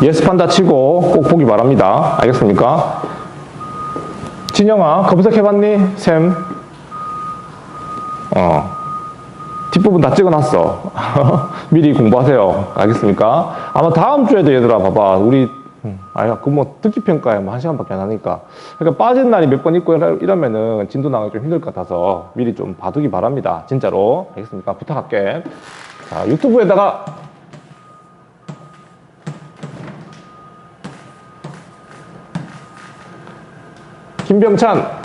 예스판다 치고 꼭 보기 바랍니다. 알겠습니까? 진영아, 검색해봤니? 샘? 뒷부분 다 찍어놨어. 미리 공부하세요. 알겠습니까? 아마 다음 주에도 얘들아, 봐봐. 우리, 그 뭐, 듣기평가에 뭐 1시간밖에 안 하니까. 그러니까 빠진 날이 몇 번 있고 이러면은 진도 나가기 좀 힘들 것 같아서 미리 좀 봐두기 바랍니다. 진짜로. 알겠습니까? 부탁할게. 자, 유튜브에다가 김병찬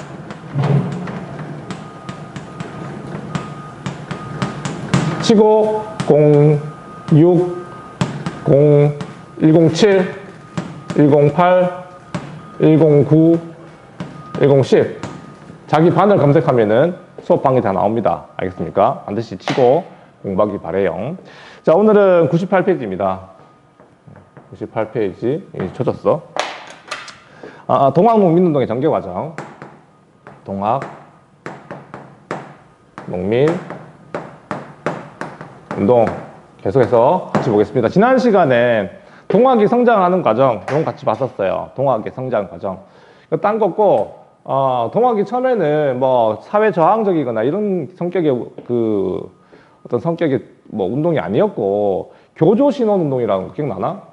치고 06 107 108 109 1010 자기 반을 검색하면은 수업 방이 다 나옵니다. 알겠습니까? 반드시 치고 공부하기 바래요. 자, 오늘은 98페이지입니다. 98페이지 쳐졌어. 동학 농민운동의 전개과정. 동학 농민 운동 계속해서 같이 보겠습니다. 지난 시간에 동학이 성장하는 과정 이건 같이 봤었어요. 동학의 성장 과정. 딴 거고 동학이 처음에는 뭐 사회 저항적이거나 이런 성격의 어떤 성격의 뭐 운동이 아니었고 교조 신원 운동이라는 거 기억나나?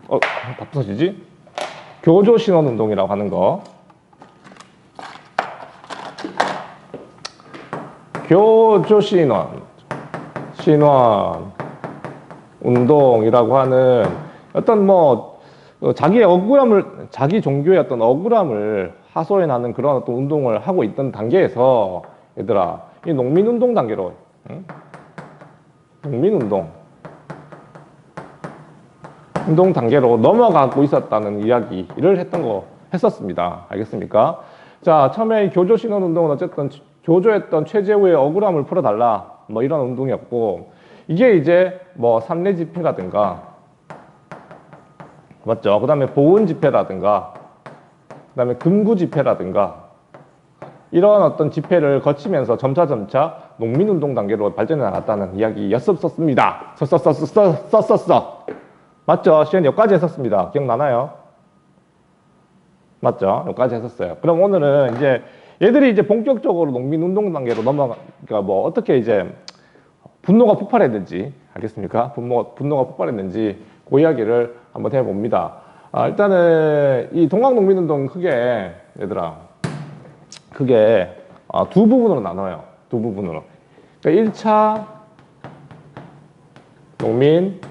다 부서지지? 교조 신원 운동이라고 하는 거. 교조 신원 운동이라고 하는 어떤 뭐 자기의 억울함을, 자기 종교의 어떤 억울함을 하소연하는 그런 어떤 운동을 하고 있던 단계에서 얘들아, 이 농민운동 단계로, 농민운동 단계로 넘어가고 있었다는 이야기를 했었습니다. 알겠습니까? 자, 처음에 이 교조신원 운동은 어쨌든 교조했던 최재우의 억울함을 풀어달라, 뭐 이런 운동이었고, 이게 이제 뭐 삼례 집회라든가, 맞죠? 그 다음에 보은 집회라든가, 그 다음에 금구 집회라든가, 이런 어떤 집회를 거치면서 점차 농민운동 단계로 발전해 나갔다는 이야기였었습니다. 썼었어. 맞죠? 시간 여기까지 했었습니다. 기억나나요? 맞죠? 여기까지 했었어요. 그럼 오늘은 이제 얘들이 이제 본격적으로 농민운동 단계로 그러니까 뭐 어떻게 이제 분노가 폭발했는지, 알겠습니까? 분노가 폭발했는지 그 이야기를 한번 해봅니다. 일단은 이 동학농민운동 크게 얘들아 크게 두 부분으로 나눠요. 두 부분으로. 그러니까 1차 농민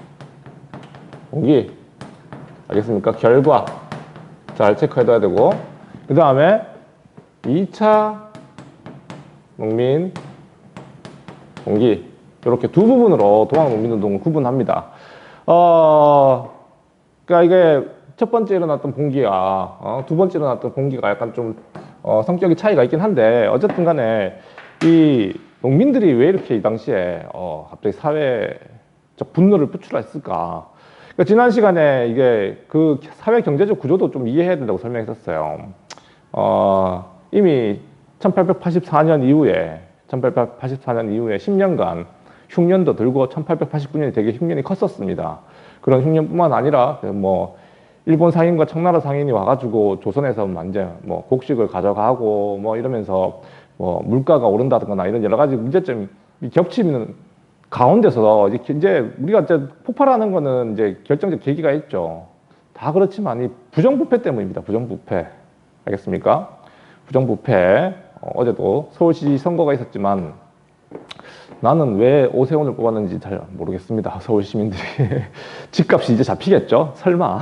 동기, 알겠습니까? 결과 잘 체크해둬야 되고, 그 다음에 2차 농민 동기, 이렇게 두 부분으로 동학농민운동을 구분합니다. 그러니까 이게 첫 번째 일어났던 봉기와 두 번째 일어났던 봉기가 약간 좀 성격이 차이가 있긴 한데, 어쨌든 간에 이 농민들이 왜 이렇게 이 당시에 갑자기 사회적 분노를 표출했을까? 그러니까 지난 시간에 이게 그 사회 경제적 구조도 좀 이해해야 된다고 설명했었어요. 이미 1884년 이후에 10년간 흉년도 들고 1889년이 되게 흉년이 컸었습니다. 그런 흉년뿐만 아니라 뭐 일본 상인과 청나라 상인이 와가지고 조선에서 이제 뭐 곡식을 가져가고 뭐 이러면서 뭐 물가가 오른다거나 이런 여러 가지 문제점이 겹치는 가운데서 이제 우리가 이제 폭발하는 거는 이제 결정적 계기가 있죠. 다 그렇지만 이 부정부패 때문입니다. 부정부패. 알겠습니까? 부정부패. 어제도 서울시 선거가 있었지만 나는 왜 오세훈을 뽑았는지 잘 모르겠습니다. 서울 시민들이. 집값이 이제 잡히겠죠? 설마.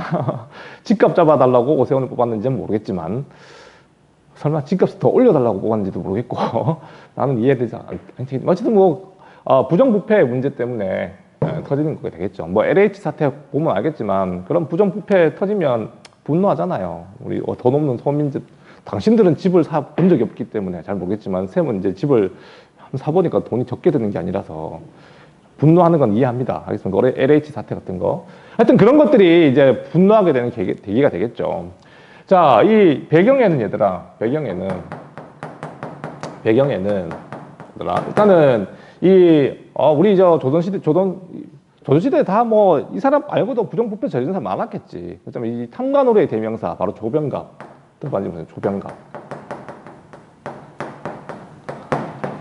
집값 잡아달라고 오세훈을 뽑았는지는 모르겠지만 설마 집값을 더 올려달라고 뽑았는지도 모르겠고 나는 이해되지 않지. 어쨌든 뭐 부정부패 문제 때문에 터지는 거게 되겠죠. 뭐 LH 사태 보면 알겠지만 그런 부정부패 터지면 분노하잖아요. 우리 더 높는 서민들, 당신들은 집을 사본 적이 없기 때문에 잘 모르겠지만 쌤은 이제 집을 사보니까 돈이 적게 드는 게 아니라서 분노하는 건 이해합니다. 알겠습니까? LH 사태 같은 거. 하여튼 그런 것들이 이제 분노하게 되는 계기가 되겠죠. 자, 이 배경에는 얘들아, 배경에는 얘들아, 일단은 우리 조선시대, 조선시대에 다 뭐 이 사람 말고도 부정부패 저지른 사람 많았겠지. 그렇다면 이 탐관오리의 대명사 바로 조병갑. 들어봐주세요. 조병갑.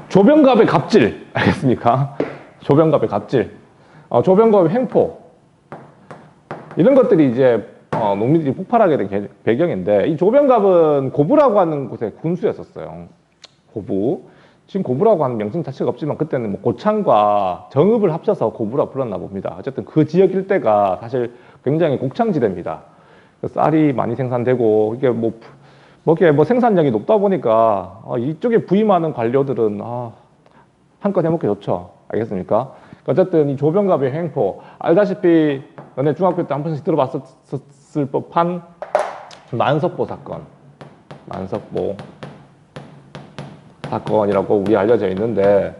조병갑의 갑질 알겠습니까? 조병갑의 갑질. 조병갑의 횡포. 이런 것들이 이제 농민들이 폭발하게 된 배경인데 이 조병갑은 고부라고 하는 곳의 군수였었어요. 고부. 지금 고부라고 하는 명칭 자체가 없지만 그때는 뭐 고창과 정읍을 합쳐서 고부라 불렀나 봅니다. 어쨌든 그 지역 일대가 사실 굉장히 곡창지대입니다. 쌀이 많이 생산되고 이게 뭐 생산량이 높다 보니까 이쪽에 부임하는 관료들은 한껏 해먹기 좋죠. 알겠습니까? 어쨌든 이 조병갑의 횡포 알다시피 너네 중학교 때 한 번씩 들어봤을 법한 만석보 사건. 만석보 사건이라고 우리 알려져 있는데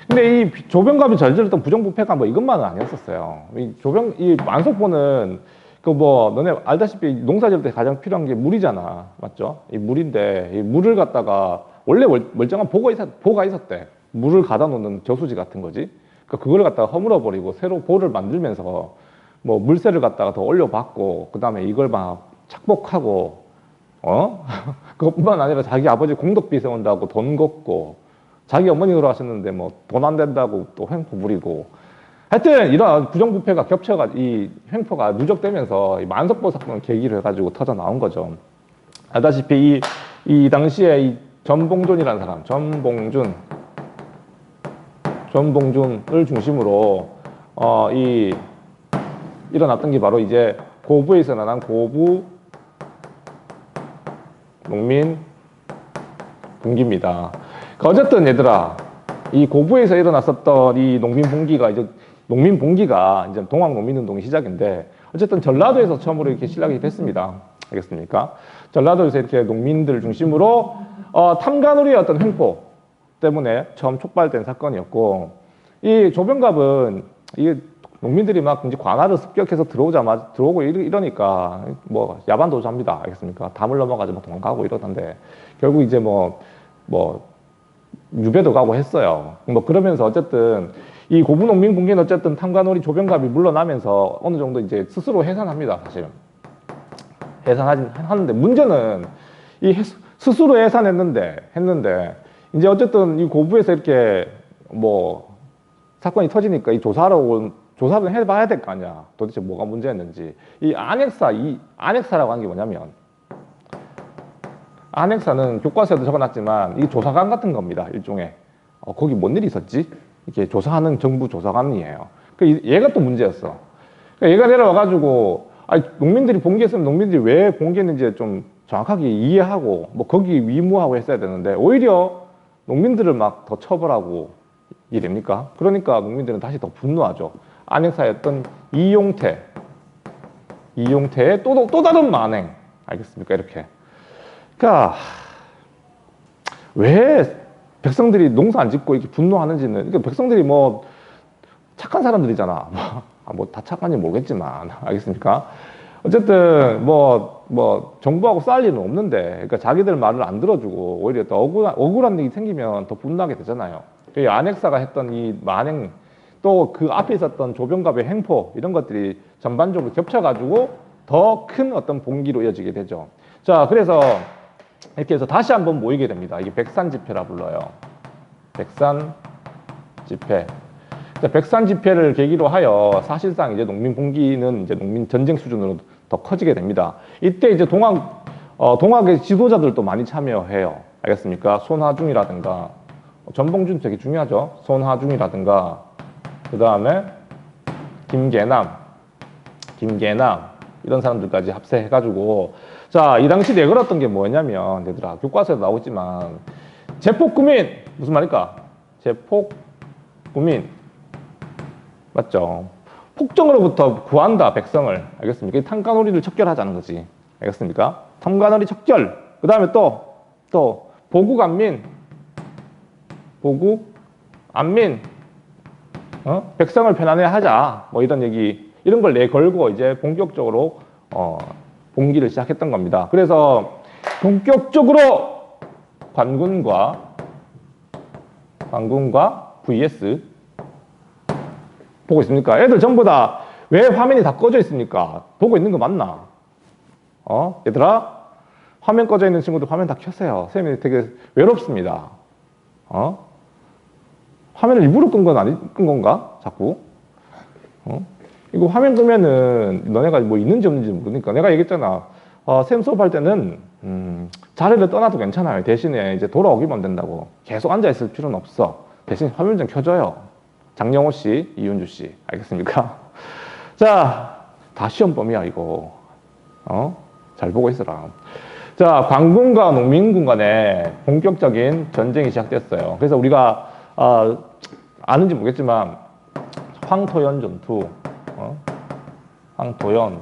근데 이 조병갑이 저질렀던 부정부패가 뭐 이것만은 아니었었어요. 이 만석보는 너네 알다시피 농사 지을 때 가장 필요한 게 물이잖아. 맞죠? 이 물인데 이 물을 갖다가 원래 멀쩡한 보가 있었대. 물을 가다 놓는 저수지 같은 거지. 그걸 갖다가 허물어 버리고 새로 보를 만들면서 뭐 물세를 갖다가 더 올려받고 그다음에 이걸 막 착복하고 그것뿐만 아니라 자기 아버지 공덕비 세운다고 돈 걷고 자기 어머니 돌아가셨는데 뭐 돈 안 된다고 또 횡포 부리고 하여튼 이런 부정부패가 이 횡포가 누적되면서 이 만석보 사건을 계기로 해가지고 터져 나온 거죠. 알다시피 이 당시에 이 전봉준이라는 사람, 전봉준을 중심으로 일어났던 게 바로 이제 고부에서 일어난 고부 농민 분기입니다. 어쨌든 얘들아, 이 고부에서 일어났었던 이 농민 분기가 이제 동학농민운동이 시작인데 어쨌든 전라도에서 처음으로 이렇게 시작이 됐습니다. 알겠습니까? 전라도에서 이렇게 농민들 중심으로 탐관오리의 어떤 횡포 때문에 처음 촉발된 사건이었고 이 조병갑은 이 농민들이 막 이제 관할을 습격해서 들어오고 이러니까 뭐 야반도주합니다. 알겠습니까? 담을 넘어가지고 도망가고 이러던데 결국 이제 뭐 유배도 가고 했어요. 뭐 그러면서 어쨌든 이 고부농민 분기는 어쨌든 탐관오리 조병갑이 물러나면서 어느 정도 이제 스스로 해산합니다. 사실 해산하긴 하는데 문제는 이 스스로 했는데 이제 어쨌든 이 고부에서 이렇게 뭐 사건이 터지니까 이 조사를 해봐야 될 거 아니야. 도대체 뭐가 문제였는지. 이 안핵사라고 하는 게 뭐냐면 안핵사는 교과서에도 적어놨지만 이게 조사관 같은 겁니다. 일종의 거기 뭔 일이 있었지? 이렇게 조사하는 정부 조사관이에요. 얘가 또 문제였어. 얘가 내려와가지고 농민들이 봉기했으면 농민들이 왜 봉기했는지 좀 정확하게 이해하고 뭐 거기 위무하고 했어야 되는데 오히려 농민들을 막 더 처벌하고 이됩니까? 그러니까 농민들은 다시 더 분노하죠. 안핵사였던 이용태의 또 다른 만행. 알겠습니까? 이렇게. 그러니까 왜 백성들이 농사 안 짓고 이렇게 분노하는지는 그러니까 백성들이 뭐 착한 사람들이잖아. 뭐 다 착한지 모르겠지만 알겠습니까? 어쨌든 뭐 정부하고 싸울 일은 없는데 그러니까 자기들 말을 안 들어주고 오히려 더 억울한 일이 생기면 더 분노하게 되잖아요. 이 안핵사가 했던 이 만행 또 그 앞에 있었던 조병갑의 횡포 이런 것들이 전반적으로 겹쳐가지고 더 큰 어떤 봉기로 이어지게 되죠. 자, 그래서 이렇게 해서 다시 한번 모이게 됩니다. 이게 백산집회라 불러요. 백산집회. 백산집회를 계기로 하여 사실상 이제 농민 봉기는 이제 농민 전쟁 수준으로 더 커지게 됩니다. 이때 이제 동학의 지도자들도 많이 참여해요. 알겠습니까? 손하중이라든가 전봉준 되게 중요하죠. 손하중이라든가 그 다음에 김계남 이런 사람들까지 합세해가지고 자, 이 당시 내걸었던 게 뭐냐면 얘들아 교과서에 나오지만 제폭구민 무슨 말일까? 제폭구민 맞죠? 폭정으로부터 구한다 백성을 알겠습니까? 탐관오리를 척결하자는 거지 알겠습니까? 탐관오리 척결 그 다음에 또 보국안민 백성을 편안해 하자 뭐 이런 얘기 이런 걸 내걸고 이제 본격적으로 봉기를 시작했던 겁니다. 그래서 본격적으로 관군과 vs 보고 있습니까? 애들 전부 다 왜 화면이 다 꺼져 있습니까? 보고 있는 거 맞나? 얘들아? 화면 꺼져 있는 친구들 화면 다 켰어요. 선생님이 되게 외롭습니다. 화면을 일부러 끈 건가? 자꾸? 이거 화면 끄면은 너네가 뭐 있는지 없는지 모르니까. 내가 얘기했잖아. 쌤 수업할 때는, 자리를 떠나도 괜찮아요. 대신에 이제 돌아오기만 된다고. 계속 앉아있을 필요는 없어. 대신 화면 좀 켜줘요. 장영호 씨, 이윤주 씨. 알겠습니까? 자, 다 시험범이야, 이거. 잘 보고 있어라. 자, 광군과 농민군 간에 본격적인 전쟁이 시작됐어요. 그래서 우리가, 아는지 모르겠지만, 황토연 전투, 황토연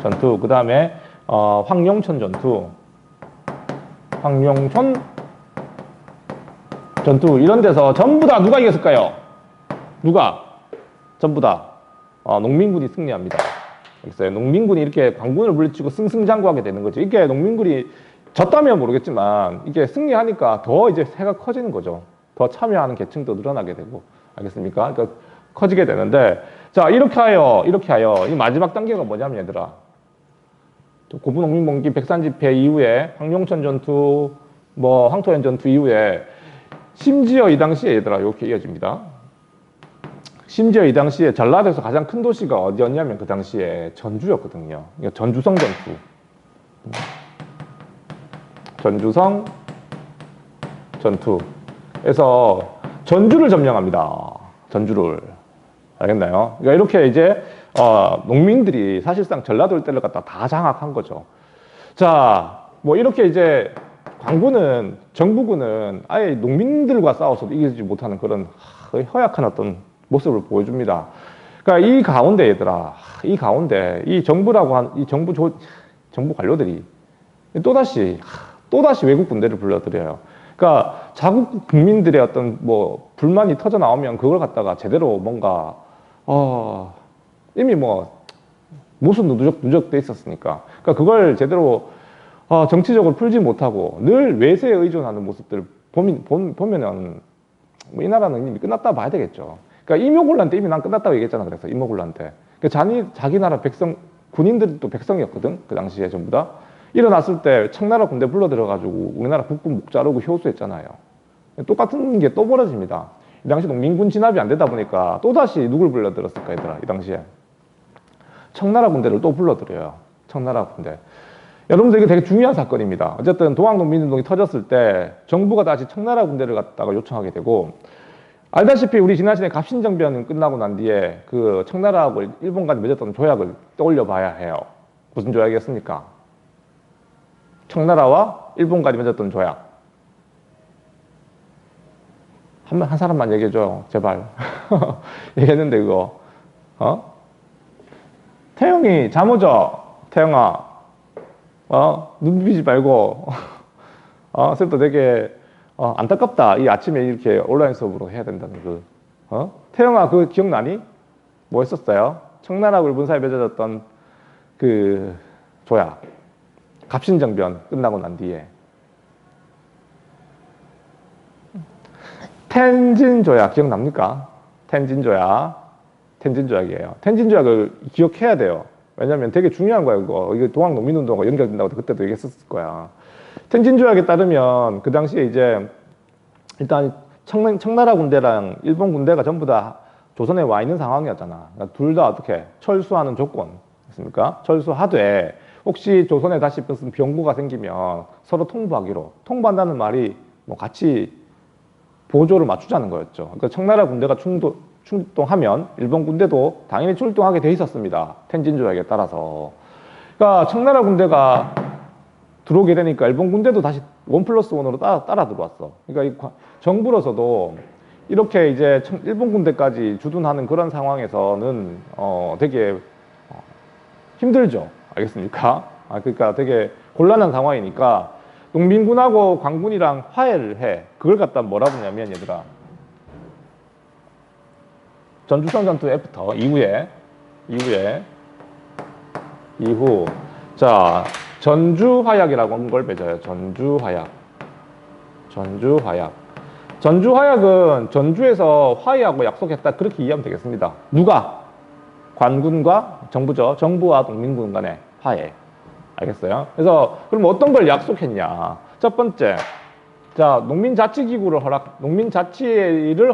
전투, 그 다음에, 황룡천 전투, 황룡천 전투, 이런 데서 전부 다 누가 이겼을까요? 누가? 전부 다. 농민군이 승리합니다. 알겠어요? 농민군이 이렇게 광군을 물리치고 승승장구하게 되는 거죠. 이게 농민군이 졌다면 모르겠지만 이게 승리하니까 더 이제 새가 커지는 거죠. 더 참여하는 계층도 늘어나게 되고. 알겠습니까? 그러니까 커지게 되는데, 자, 이렇게 하여 이 마지막 단계가 뭐냐면 얘들아. 고부농민봉기 백산집회 이후에 황룡천 전투, 뭐 황토현 전투 이후에 심지어 이 당시에 얘들아 이렇게 이어집니다. 심지어 이 당시에 전라도에서 가장 큰 도시가 어디였냐면 그 당시에 전주였거든요. 그러니까 전주성 전투. 전주성 전투에서 전주를 점령합니다. 전주를. 알겠나요? 그러니까 이렇게 이제 농민들이 사실상 전라도 일대를 갖다 다 장악한 거죠. 자, 뭐 이렇게 이제 광군은 정부군은 아예 농민들과 싸워서도 이기지 못하는 그런 허약한 어떤 모습을 보여줍니다. 그러니까 이 가운데 얘들아, 이 가운데 이 정부라고 한 이 정부 관료들이 또다시 외국 군대를 불러들여요. 그러니까 자국 국민들의 어떤 뭐 불만이 터져 나오면 그걸 갖다가 제대로 뭔가 이미 뭐 무슨 누적돼 있었으니까. 그러니까 그걸 제대로 정치적으로 풀지 못하고 늘 외세에 의존하는 모습들을 보면은 뭐 이 나라는 이미 끝났다 봐야 되겠죠. 그러니까 임효군란 때 이미 난 끝났다고 얘기했잖아. 그래서 임효군란 때. 그러니까 자기 나라 군인들도 백성이었거든. 그 당시에 전부 다. 일어났을 때 청나라 군대 불러들여가지고 우리나라 국군 목 자르고 효수했잖아요. 똑같은 게 또 벌어집니다. 이 당시 농민군 진압이 안 되다 보니까 또다시 누굴 불러들였을까 얘들아. 이 당시에. 청나라 군대를 또 불러들여요. 청나라 군대. 여러분들 이게 되게 중요한 사건입니다. 어쨌든 동학농민운동이 터졌을 때 정부가 다시 청나라 군대를 갖다가 요청하게 되고, 알다시피 우리 지난 시간에 갑신정변 끝나고 난 뒤에 그 청나라하고 일본 간에 맺었던 조약을 떠올려 봐야 해요. 무슨 조약이었습니까? 청나라와 일본 간에 맺었던 조약. 한 사람만 얘기해줘요. 제발. 얘기했는데 그거. 태영이 잠 오죠? 태영아. 눈 비비지 말고. 쌤도 되게 안타깝다. 이 아침에 이렇게 온라인 수업으로 해야 된다는 태영아, 그 기억나니? 뭐 했었어요? 청나라하고 일본 사이에 맺어졌던 그 조약. 갑신정변 끝나고 난 뒤에. 텐진 조약 기억납니까? 텐진 조약이에요. 텐진 조약을 기억해야 돼요. 왜냐면 되게 중요한 거야, 이거. 이게 동학농민운동과 연결된다고 그때도 얘기했었을 거야. 텐진 조약에 따르면 그 당시에 이제 일단 청나라 군대랑 일본 군대가 전부 다 조선에 와 있는 상황이었잖아. 그러니까 둘 다 어떻게 철수하는 조건이었습니까? 철수하되 혹시 조선에 다시 무슨 병고가 생기면 서로 통보한다는 말이 뭐 같이 보조를 맞추자는 거였죠. 그러니까 청나라 군대가 출동하면 일본 군대도 당연히 출동하게 돼 있었습니다. 텐진 조약에 따라서. 그러니까 청나라 군대가 들어오게 되니까 일본 군대도 다시 1+1으로 따라 들어왔어. 그러니까 이 정부로서도 이렇게 이제 일본 군대까지 주둔하는 그런 상황에서는 되게 힘들죠. 알겠습니까? 그러니까 되게 곤란한 상황이니까 농민군하고 광군이랑 화해를 해. 그걸 갖다 뭐라 부르냐면 얘들아, 전주성 전투 애프터 이후 자 전주화약이라고 하는 걸 맺어요. 전주화약. 전주 화약은 전주에서 화해하고 약속했다. 그렇게 이해하면 되겠습니다. 누가? 관군과 정부죠. 정부와 농민군 간의 화해. 알겠어요? 그래서 그럼 어떤 걸 약속했냐? 첫 번째, 자, 농민자치를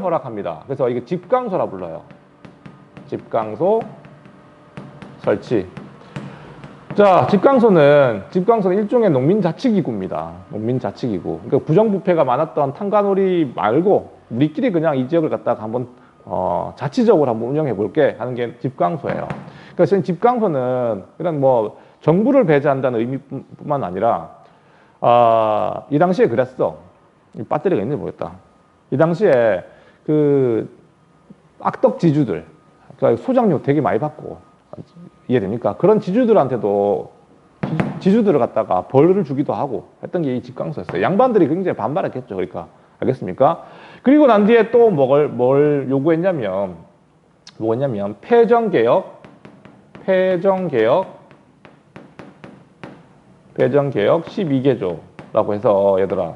허락합니다. 그래서 이게 집강소라 불러요. 집강소 설치. 자, 집강소는 일종의 농민자치기구입니다. 농민자치기구. 그러니까 부정부패가 많았던 탄관오리 말고 우리끼리 그냥 이 지역을 갖다가 한번 자치적으로 한번 운영해 볼게 하는 게 집강소예요. 그러니까 집강소는 그냥 뭐 정부를 배제한다는 의미뿐만 아니라 이 당시에 그랬어. 배터리가 있는지 모르겠다. 이 당시에 그 악덕 지주들, 그러니까 소장료 되게 많이 받고, 이해됩니까? 그런 지주들한테도 지주들을 갖다가 벌을 주기도 하고 했던 게 이 집강소였어요. 양반들이 굉장히 반발했겠죠. 그러니까 알겠습니까? 그리고 난 뒤에 또 뭘 요구했냐면 폐정개혁 12개조라고 해서 얘들아,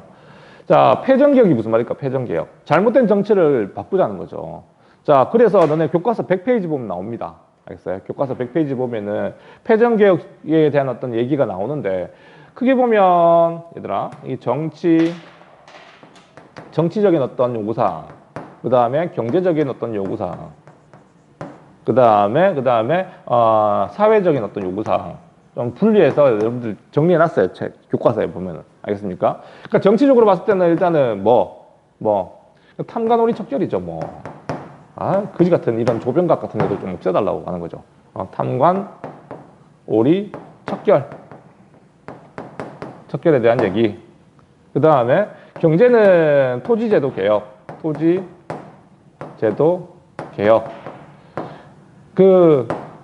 자, 폐정개혁이 무슨 말일까? 폐정개혁. 잘못된 정치를 바꾸자는 거죠. 자, 그래서 너네 교과서 100페이지 보면 나옵니다. 알겠어요? 교과서 100페이지 보면은 폐정개혁에 대한 어떤 얘기가 나오는데, 크게 보면 얘들아, 이 정치적인 어떤 요구사항, 그 다음에 경제적인 어떤 요구사항, 그 다음에 사회적인 어떤 요구사항 좀 분리해서 여러분들 정리해놨어요. 교과서에 보면은. 알겠습니까? 그러니까 정치적으로 봤을 때는 일단은 탐관오리 척결이죠. 거지 같은 이런 조병각 같은 것도 좀 없애달라고 하는 거죠. 탐관오리 척결에 대한 얘기. 그 다음에 경제는 토지제도 개혁.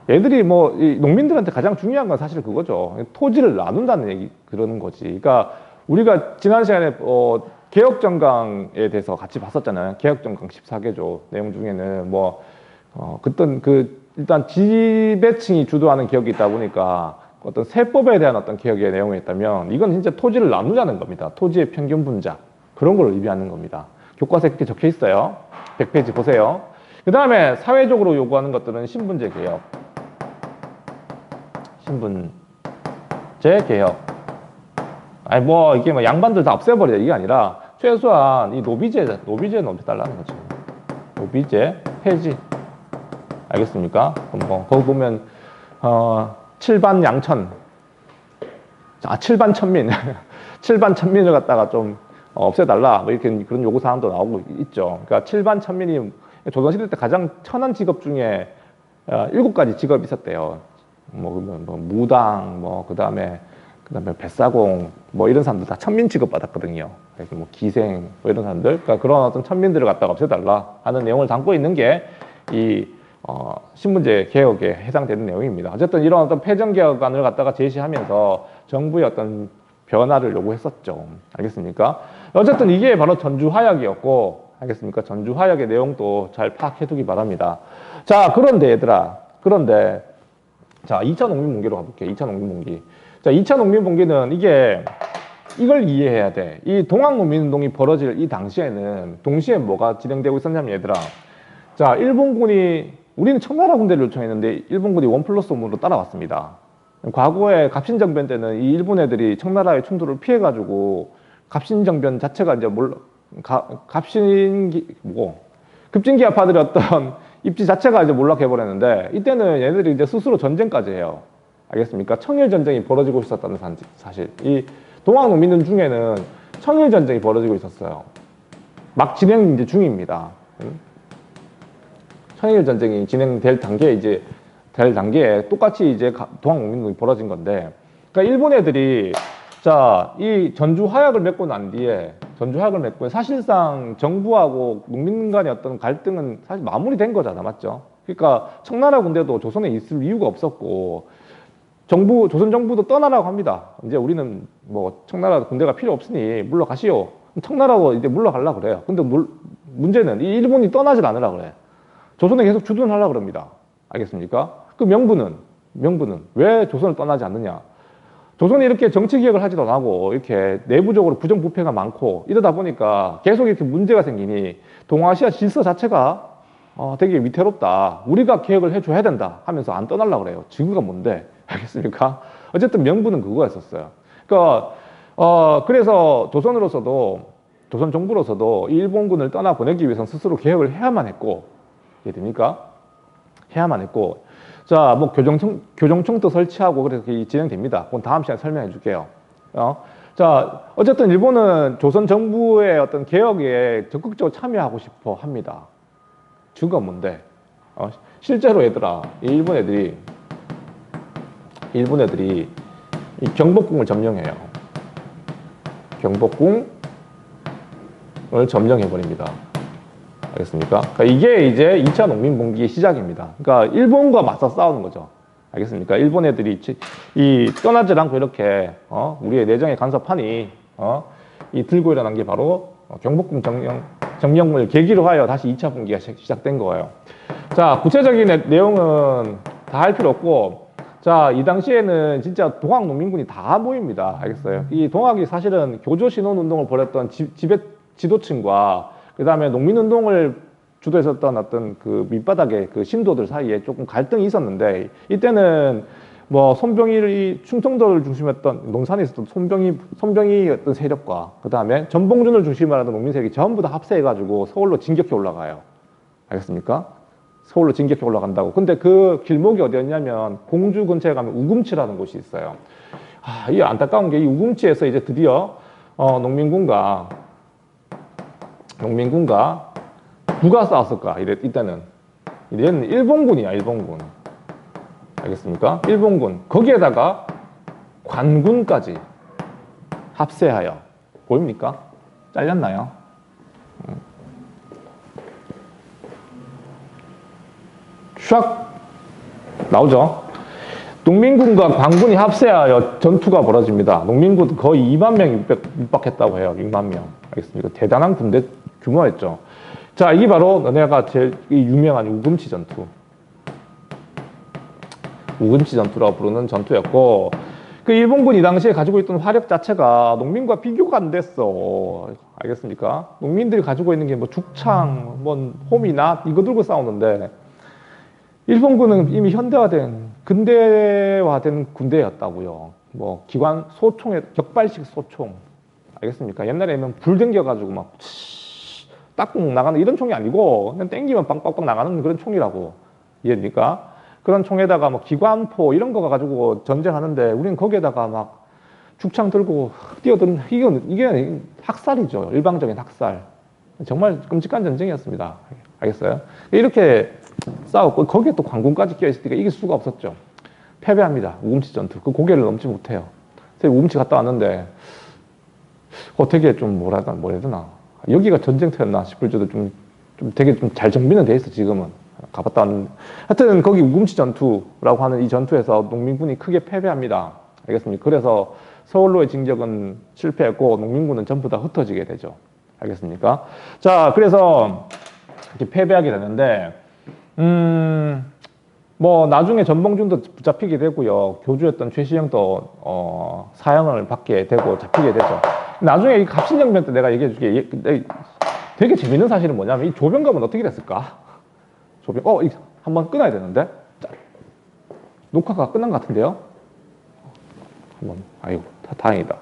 얘들이 이 농민들한테 가장 중요한 건 사실 그거죠. 토지를 나눈다는 얘기, 그러는 거지. 그러니까 우리가 지난 시간에 개혁정강에 대해서 같이 봤었잖아요. 개혁정강 14개조 내용 중에는 일단 지배층이 주도하는 개혁이 있다 보니까 어떤 세법에 대한 어떤 개혁의 내용이 있다면, 이건 진짜 토지를 나누자는 겁니다. 토지의 평균 분자. 그런 걸 의미하는 겁니다. 교과서에 그렇게 적혀 있어요. 100페이지 보세요. 그 다음에 사회적으로 요구하는 것들은 신분제 개혁. 이게 양반들 다 없애버리자 이게 아니라 최소한 이 노비제는 없애달라는 거죠. 노비제 폐지. 알겠습니까? 거기 보면 7반 양천, 7반 천민 7반 천민을 갖다가 좀 없애달라, 이렇게 그런 요구 사항도 나오고 있죠. 그러니까 7반 천민이 조선시대 때 가장 천한 직업 중에 7가지 직업이 있었대요. 무당, 그다음에 뱃사공, 이런 사람들 다 천민 취급 받았거든요. 그래서 기생, 이런 사람들. 그러니까 그런 어떤 천민들을 갖다가 없애달라 하는 내용을 담고 있는 게 이 신분제 개혁에 해당되는 내용입니다. 어쨌든 이런 어떤 폐정개혁안을 갖다가 제시하면서 정부의 어떤 변화를 요구했었죠. 알겠습니까? 어쨌든 이게 바로 전주화약이었고, 알겠습니까? 전주화약의 내용도 잘 파악해두기 바랍니다. 자, 그런데 얘들아, 자, 2차 농민분기로 가볼게요. 2차 농민분기. 자, 2차 농민분기는 이걸 이해해야 돼. 이 동학농민운동이 벌어질 이 당시에는 동시에 뭐가 진행되고 있었냐면 얘들아, 자, 우리는 청나라 군대를 요청했는데 일본군이 1+5로 따라왔습니다. 과거에 갑신정변 때는 이 일본 애들이 청나라의 충돌을 피해가지고 갑신정변 자체가 이제 급진기아파들이 어떤 입지 자체가 이제 몰락해버렸는데, 이때는 얘네들이 이제 스스로 전쟁까지 해요. 알겠습니까? 청일전쟁이 벌어지고 있었다는 사실. 이 동학농민들 중에는 청일전쟁이 벌어지고 있었어요. 막 진행 이제 중입니다. 청일전쟁이 진행될 단계에 똑같이 이제 동학농민들이 벌어진 건데, 그러니까 일본 애들이 이 전주화약을 맺고 난 뒤에 사실상 정부하고 농민 간의 어떤 갈등은 사실 마무리된 거잖아, 맞죠? 그러니까 청나라 군대도 조선에 있을 이유가 없었고, 조선 정부도 떠나라고 합니다. 이제 우리는 청나라 군대가 필요 없으니 물러가시오. 청나라도 이제 물러가려고 그래요. 근데 문제는 이 일본이 떠나질 않으라 그래. 조선에 계속 주둔하려고 그럽니다. 알겠습니까? 그 명분은 왜 조선을 떠나지 않느냐? 조선이 이렇게 정치개혁을 하지도 않고 이렇게 내부적으로 부정부패가 많고 이러다 보니까 계속 이렇게 문제가 생기니 동아시아 질서 자체가 되게 위태롭다. 우리가 개혁을 해줘야 된다 하면서 안 떠나려고 그래요. 증거가 뭔데? 알겠습니까? 어쨌든 명분은 그거였었어요. 그러니까 그래서 조선 정부로서도 이 일본군을 떠나보내기 위해서는 스스로 개혁을 해야만 했고, 이해됩니까? 해야만 했고, 자, 뭐 교정청도 설치하고 그렇게 진행됩니다. 그건 다음 시간에 설명해 줄게요. 자, 어쨌든 일본은 조선 정부의 어떤 개혁에 적극적으로 참여하고 싶어 합니다. 증거가 뭔데? 실제로 얘들아, 일본 애들이 이 경복궁을 점령해요. 경복궁을 점령해 버립니다. 알겠습니까? 그러니까 이게 이제 2차 농민분기의 시작입니다. 그러니까 일본과 맞서 싸우는 거죠. 알겠습니까? 일본 애들이 떠나질 않고 이렇게 우리의 내정에 간섭하니 이 들고 일어난 게 바로 경복궁 점령을 계기로 하여 다시 2차 분기가 시작된 거예요. 자, 구체적인 내용은 다 할 필요 없고, 자, 이 당시에는 진짜 동학 농민군이 다 모입니다. 알겠어요? 이 동학이 사실은 교조 신원 운동을 벌였던 지도층과 그 다음에 농민운동을 주도했었던 어떤 그 밑바닥의 그 신도들 사이에 조금 갈등이 있었는데, 이때는 뭐 충청도를 중심했던 농산에 있었던 손병이 어떤 세력과 그 다음에 전봉준을 중심으로 하던 농민 세력이 전부 다 합세해가지고 서울로 진격해 올라가요. 알겠습니까? 서울로 진격해 올라간다고. 근데 그 길목이 어디였냐면 공주 근처에 가면 우금치라는 곳이 있어요. 이 안타까운 게 이 우금치에서 이제 드디어 농민군과 누가 싸웠을까? 이때는 얘는 일본군이야, 일본군. 알겠습니까? 일본군. 거기에다가 관군까지 합세하여. 보입니까? 잘렸나요? 샥 나오죠? 농민군과 관군이 합세하여 전투가 벌어집니다. 농민군 거의 2만 명이 육박했다고 해요. 6만 명. 알겠습니까? 대단한 군대 규모였죠. 자, 이게 바로 너네가 제일 유명한 우금치 전투. 우금치 전투라고 부르는 전투였고, 그 일본군이 이 당시에 가지고 있던 화력 자체가 농민과 비교가 안 됐어. 알겠습니까? 농민들이 가지고 있는 게 뭐 죽창, 뭐 홈이나 이거 들고 싸우는데, 일본군은 이미 근대화된 군대였다고요. 뭐 기관 소총에 격발식 소총. 알겠습니까? 옛날에는 불 댕겨가지고 막 딱꿍 나가는 이런 총이 아니고 그냥 땡기면 빵빵빵 나가는 그런 총이라고. 이해됩니까? 그런 총에다가 뭐 기관포 이런 거 가지고 전쟁하는데 우리는 거기에다가 막 죽창 들고 뛰어든 이게 학살이죠. 일방적인 학살. 정말 끔찍한 전쟁이었습니다. 알겠어요? 이렇게 싸웠고 거기에 또 관군까지 끼어있으니까 이길 수가 없었죠. 패배합니다. 우금치 전투. 그 고개를 넘지 못해요. 그래서 우금치 갔다 왔는데 어떻게 좀 뭐라 해야 되나 여기가 전쟁터였나 싶을 정도 좀 되게 좀 잘 정비는 돼 있어. 지금은 가봤다 왔는데 하여튼 거기 우금치 전투라고 하는 이 전투에서 농민군이 크게 패배합니다. 알겠습니까? 그래서 서울로의 진격은 실패했고 농민군은 전부 다 흩어지게 되죠. 알겠습니까? 자, 그래서 이렇게 패배하게 되는데 뭐 나중에 전봉준도 잡히게 되고요. 교주였던 최시영도 사형을 받게 되고 잡히게 되죠. 나중에 이 갑신정변 때 내가 얘기해 줄게. 되게 재밌는 사실은 뭐냐면 이 조병갑은 어떻게 됐을까? 한번 끊어야 되는데. 자, 녹화가 끝난 것 같은데요? 아이고, 다행이다.